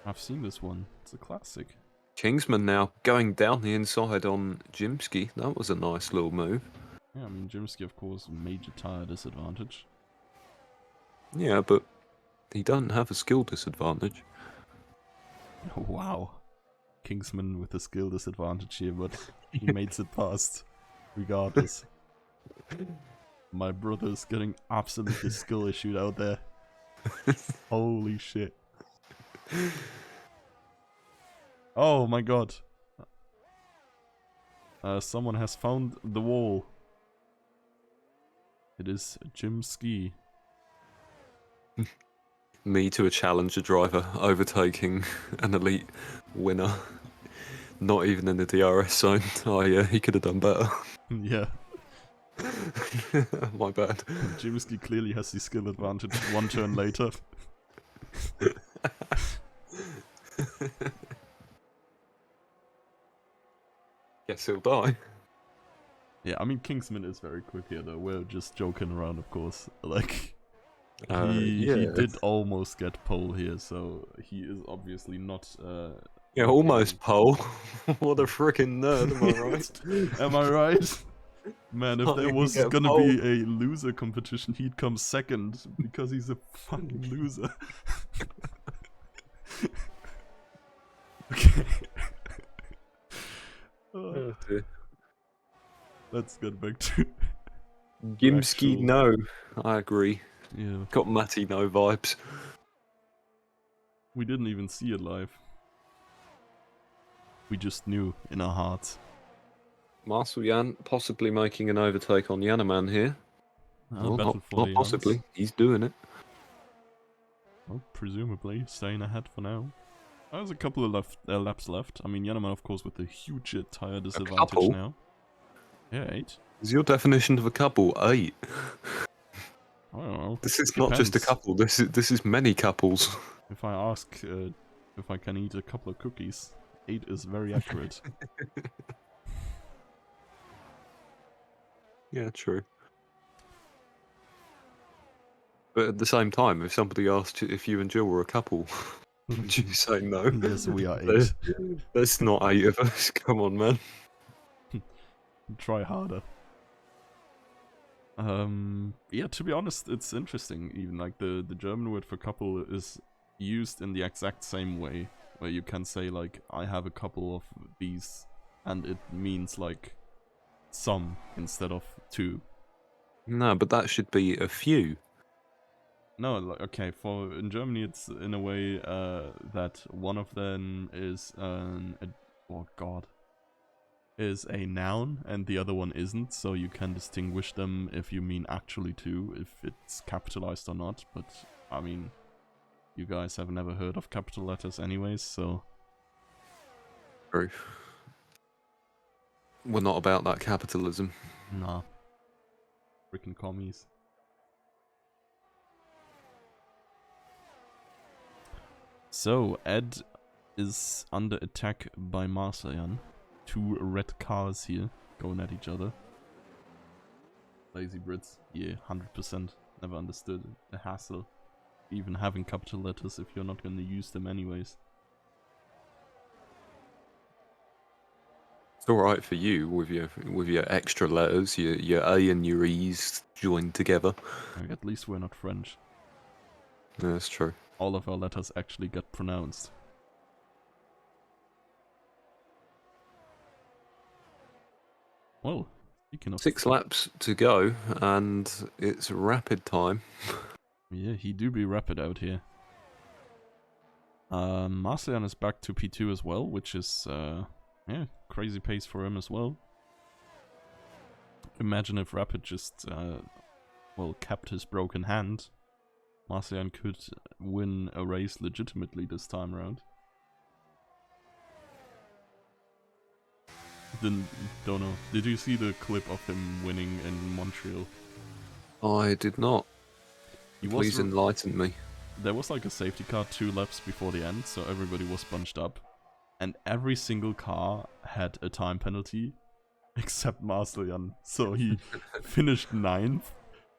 I've seen this one. It's a classic. Kingsman now going down the inside on Jimsky. That was a nice little move. Yeah, I mean, Jimsky, of course, major tire disadvantage. Yeah, but he doesn't have a skill disadvantage. Wow. Kingsman with a skill disadvantage here, but he makes it past regardless. My brother's getting absolutely skill issued out there. Holy shit. Oh my god. Someone has found the wall. It is Jimsky. Me to a challenger driver overtaking an elite winner. Not even in the DRS zone. Oh yeah, he could have done better. Yeah. My bad. Jimsky clearly has the skill advantage 1 turn later. Guess he'll die. Yeah, I mean, Kingsman is very quick here though. We're just joking around, of course. Like, he Yeah. did almost get pole here, so he is obviously not Yeah, Okay. almost pole. What a freaking nerd, am I right? Am I right? Man, if Can't there even was get a gonna pole. be a loser competition, he'd come second because he's a fucking loser. Okay. Oh, dear. Let's get back to Gimski, actual. no. I agree. Yeah, Got Matty no vibes. we didn't even see it live. We just knew in our hearts. Marcel Jan possibly making an overtake on Yanaman here. Well, Battle for the not possibly. Jans. He's doing it. Well, presumably staying ahead for now. There's a couple of laps left. I mean, Yanaman, of course, with a huge tire disadvantage couple? now. Yeah, 8. Is your definition of a couple 8? I don't know. This is not just a Depends. couple. This is many couples. If I ask if I can eat a couple of cookies, 8 is very accurate. Yeah, true. But at the same time, if somebody asked if you and Jill were a couple, would you say no? Yes, we are 8. There's not 8 of us. Come on, man. Try harder. Yeah, to be honest, it's interesting. Even like the German word for couple is used in the exact same way, where you can say like, I have a couple of these, and it means like some instead of two. No, but that should be a few. No, like, okay, for in Germany it's in a way that one of them is oh god, is a noun and the other one isn't, so you can distinguish them if you mean actually two, if it's capitalized or not. But I mean, you guys have never heard of capital letters anyways, so True. We're not about that capitalism. nah. Freaking commies. So, Ed is under attack by Marsayan. 2 red cars here going at each other. Lazy Brits. Yeah, 100%. Never understood the hassle. Even having capital letters if you're not gonna use them anyways. It's alright for you with your extra letters, your A and your E's joined together. Like, at least we're not French. Yeah, that's true. All of our letters actually get pronounced. Well, speaking of... 6 laps to go, and it's rapid time. Yeah, he do be rapid out here. Marcian is back to P2 as well, which is, yeah, crazy pace for him as well. Imagine if Rapid just, well, kept his broken hand. Marcian could win a race legitimately this time around. Don't know. Did you see the clip of him winning in Montreal? I did not. Please enlighten me. There was like a safety car 2 laps before the end, so everybody was bunched up. And every single car had a time penalty, except Marcelian. So he finished 9th,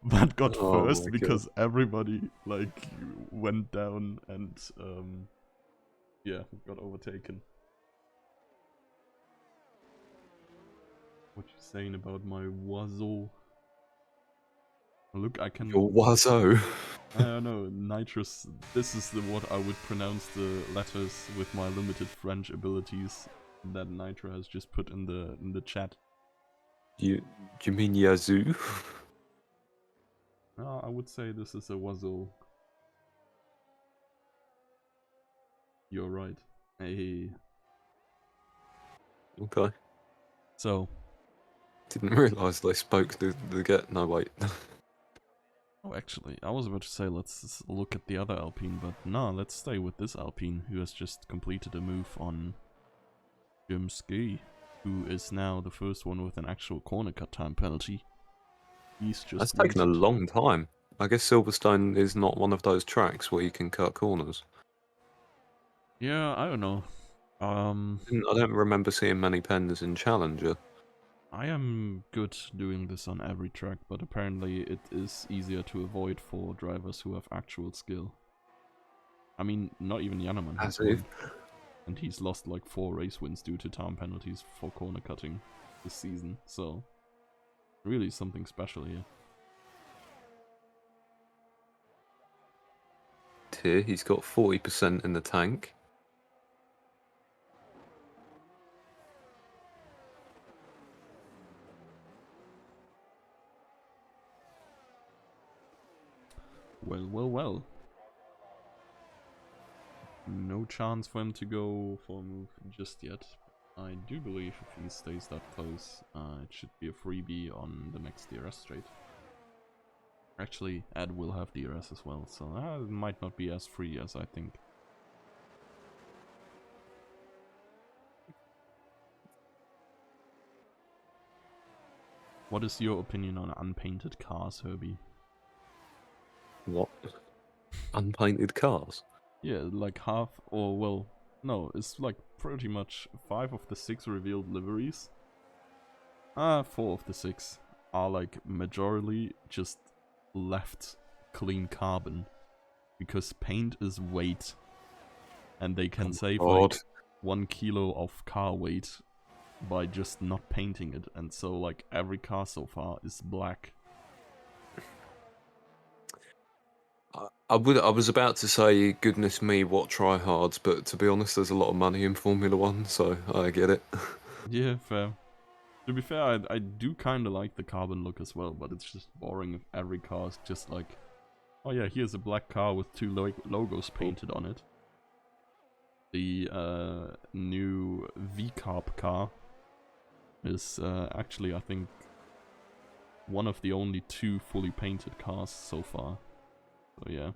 but got first because everybody like went down and yeah, got overtaken. What you saying about my Wazo? Look, I can... Your Wazo? I don't know, nitrous. This is what I would pronounce the letters with my limited French abilities that Nitro has just put in the chat. You mean Yazoo? I would say this is a Wazo. You're right. Hey. Okay. So. Didn't realise they spoke the get. No, wait. Oh, actually, I was about to say let's look at the other Alpine, but no, let's stay with this Alpine who has just completed a move on Jimsky, who is now the first one with an actual corner cut time penalty. He's just... That's taken a long time. I guess Silverstone is not one of those tracks where you can cut corners. Yeah, I don't know. I don't remember seeing many pens in Challenger. I am good doing this on every track, but apparently it is easier to avoid for drivers who have actual skill. I mean, not even Yanaman has one. And he's lost like 4 race wins due to time penalties for corner cutting this season, so really something special here. Here, he's got 40% in the tank. Well, well, well. No chance for him to go for a move just yet. I do believe if he stays that close, it should be a freebie on the next DRS straight. Actually, Ed will have DRS as well, so it might not be as free as I think. What is your opinion on unpainted cars, Herbie? What? Unpainted cars? Yeah, like half, or well, no, it's like pretty much 5 of the 6 revealed liveries. 4 of the 6 are like majorly just left clean carbon. Because paint is weight. And they can save like 1 kilo of car weight by just not painting it. And so like every car so far is black. I was about to say, goodness me, what tryhards, but to be honest, there's a lot of money in Formula 1, so I get it. Yeah, fair. To be fair, I do kind of like the carbon look as well, but it's just boring if every car is just like, oh yeah, here's a black car with 2 logos painted on it. The new V-Carb car is actually, I think, one of the only 2 fully painted cars so far. So yeah.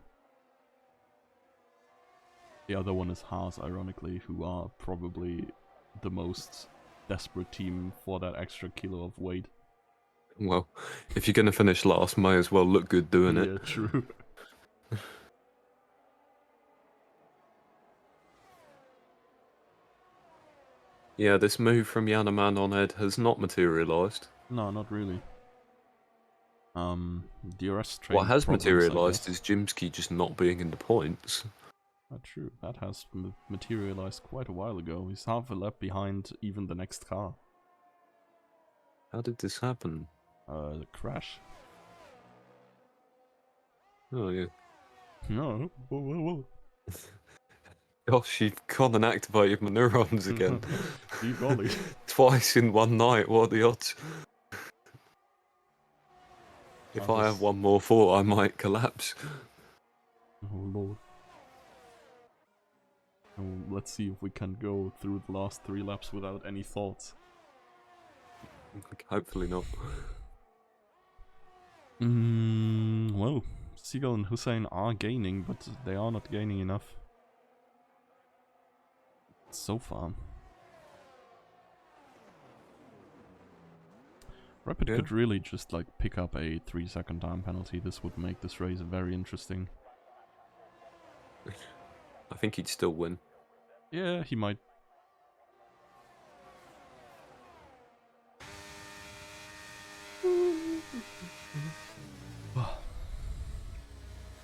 The other one is Haas, ironically, who are probably the most desperate team for that extra kilo of weight. Well, if you're going to finish last, may as well look good doing it. Yeah, true. Yeah, this move from Yanaman on Ed has not materialised. No, not really. DRS train What has problems, I materialised guess. is Jimsky just not being in the points. True, that has materialized quite a while ago. He's half a lap behind even the next car. How did this happen? The crash. Oh, yeah. No, whoa. Gosh, you've gone and activated my neurons again. Deep golly. Twice in one night, what are the odds? If I have one more thought, I might collapse. Oh lord. Let's see if we can go through the last 3 laps without any thoughts. Hopefully not. Well, Seagull and Hussein are gaining, but they are not gaining enough. So far. Rapid could really just like pick up a 3-second time penalty. This would make this race very interesting. I think he'd still win. Yeah, he might.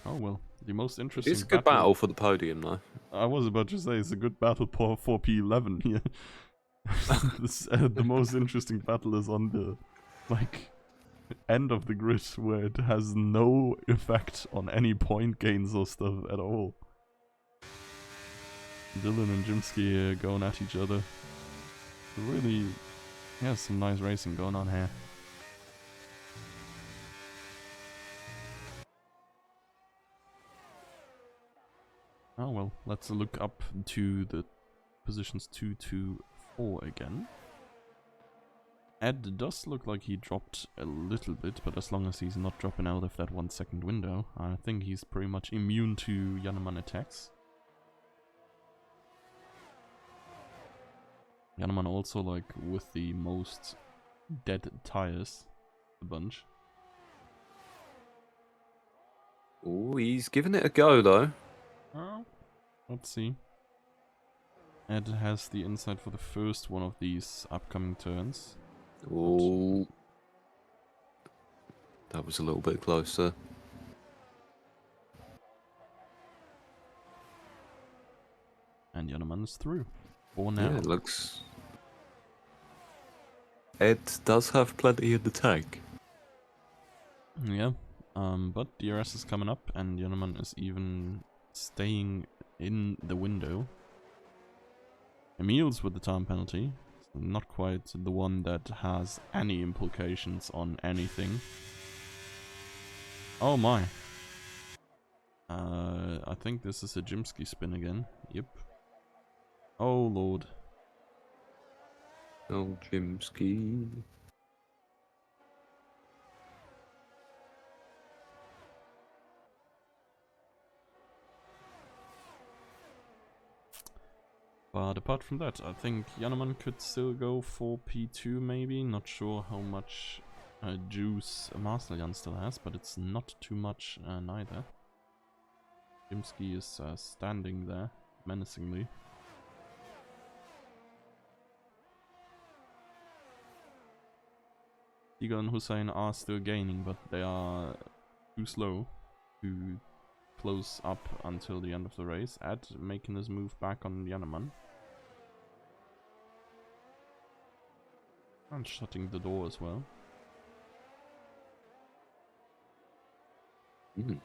Oh well, the most interesting. It's a good battle for the podium, though. I was about to say it's a good battle for P11 here. The most interesting battle is on the end of the grid, where it has no effect on any point gains or stuff at all. Dylan and Jimsky going at each other. Really, yeah, some nice racing going on here. Oh well, let's look up to the positions 2 to 4 again. Ed does look like he dropped a little bit, but as long as he's not dropping out of that 1 second window, I think he's pretty much immune to Yanaman attacks. Yanaman also like with the most dead tires, the bunch. Oh, he's giving it a go though. Oh, let's see. Ed has the inside for the first one of these upcoming turns. Oh, that was a little bit closer. And Janneman is through. For Yeah, now. it looks. Ed does have plenty in the tank. Yeah. But DRS is coming up, and Janneman is even staying in the window. Emil's with the time penalty. Not quite the one that has any implications on anything. Oh my. I think this is a Jimsky spin again. Yep. Oh lord. Oh, Jimsky. But apart from that, I think Janneman could still go for P2 maybe. Not sure how much juice Marceljan still has, but it's not too much neither. Jimsky is standing there menacingly. Seagull and Hussein are still gaining, but they are too slow to close up until the end of the race. Ed making his move back on Janneman. And shutting the door as well. Mm.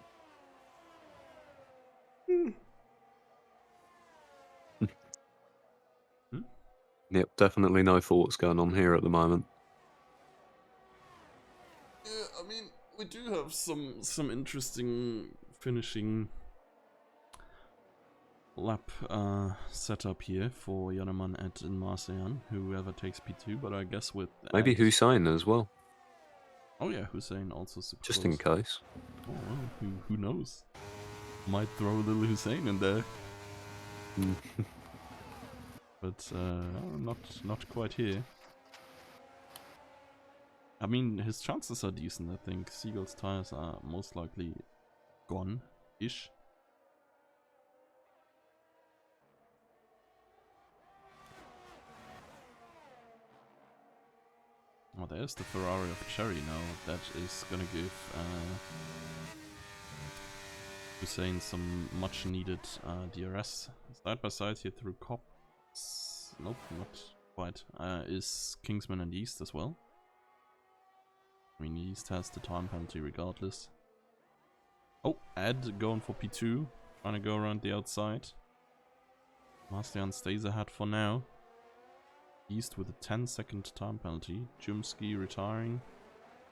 Yep, definitely no thoughts going on here at the moment. Yeah, I mean, we do have some interesting finishing lap setup here for Janneman, Ed, and Marceljan, whoever takes P2, but I guess with Maybe Ed... Hussein as well, Oh yeah, Hussein also super just close. in case. Oh well, who knows? Might throw a little Hussein in there. Mm. But not quite here. I mean, his chances are decent, I think. Seagull's tires are most likely gone-ish. Oh, there's the Ferrari of Cherry now. That is gonna give Hussein some much needed DRS. Side by side here through Cops. Nope, not quite. Is Kingsman and East as well. I mean, East has the time penalty regardless. Oh, Ed going for P2. Trying to go around the outside. Marceljan stays ahead for now. East with a 10-second time penalty. Jimsky retiring.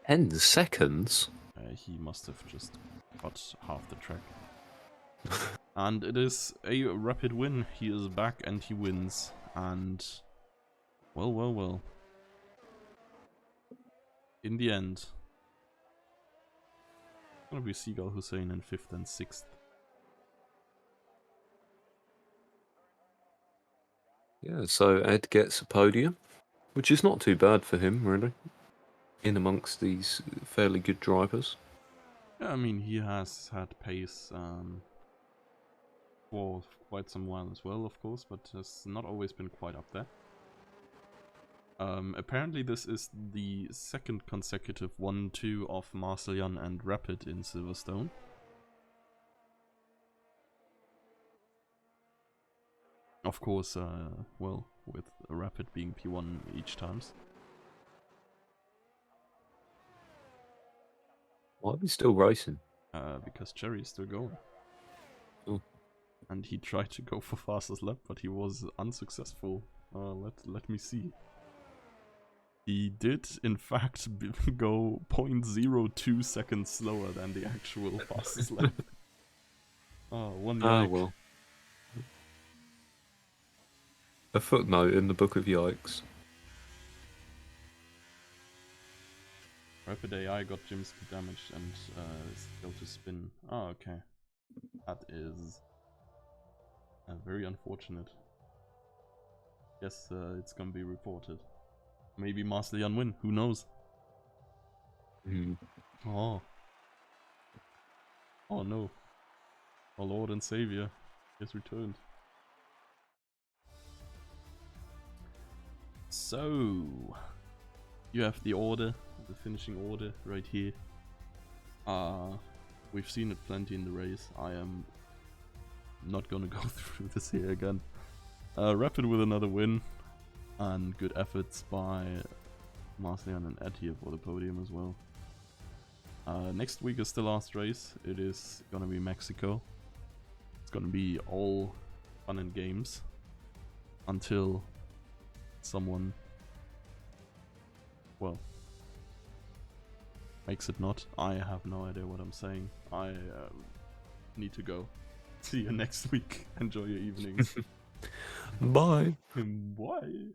10 seconds? He must have just got half the track. And it is a rapid win. He is back and he wins. And well. In the end, it's gonna be Seagull Hussein in 5th and 6th. Yeah, so Ed gets a podium, which is not too bad for him, really, in amongst these fairly good drivers. Yeah, I mean, he has had pace for quite some while as well, of course, but has not always been quite up there. Apparently this is the second consecutive 1-2 of Marceljan and Rapid in Silverstone. Of course, well, with Rapid being P1 each times. Why are we still racing? Because Cherry is still going. Oh. And he tried to go for fastest lap, but he was unsuccessful. Let me see. He did, in fact, go 0.02 seconds slower than the actual fastest lap. Oh, one yike. Ah, well. A footnote in the Book of Yikes. Rapid AI got Jimsky damaged and still to spin. Oh, okay. That is very unfortunate. Guess it's gonna be reported. Maybe Marceljan win, who knows? Oh. Oh no. Our Lord and Savior has returned. So, you have the order, the finishing order right here. We've seen it plenty in the race. I am not gonna go through this here again. Rapid with another win, and good efforts by Marcian and Ed here for the podium as well. Next week is the last race. It is gonna be Mexico. It's gonna be all fun and games until someone, well, makes it not. I have no idea what I'm saying. I need to go. See you next week. Enjoy your evening. Bye. Bye.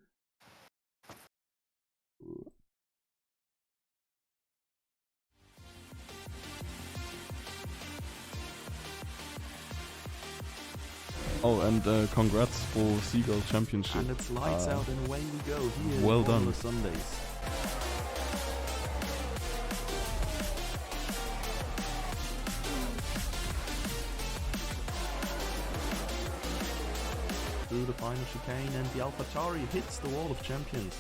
Oh, and congrats for Seagull Championship. And it's lights out and away we go here well on done. the Sundays. Through the final chicane and the AlphaTauri hits the wall of champions.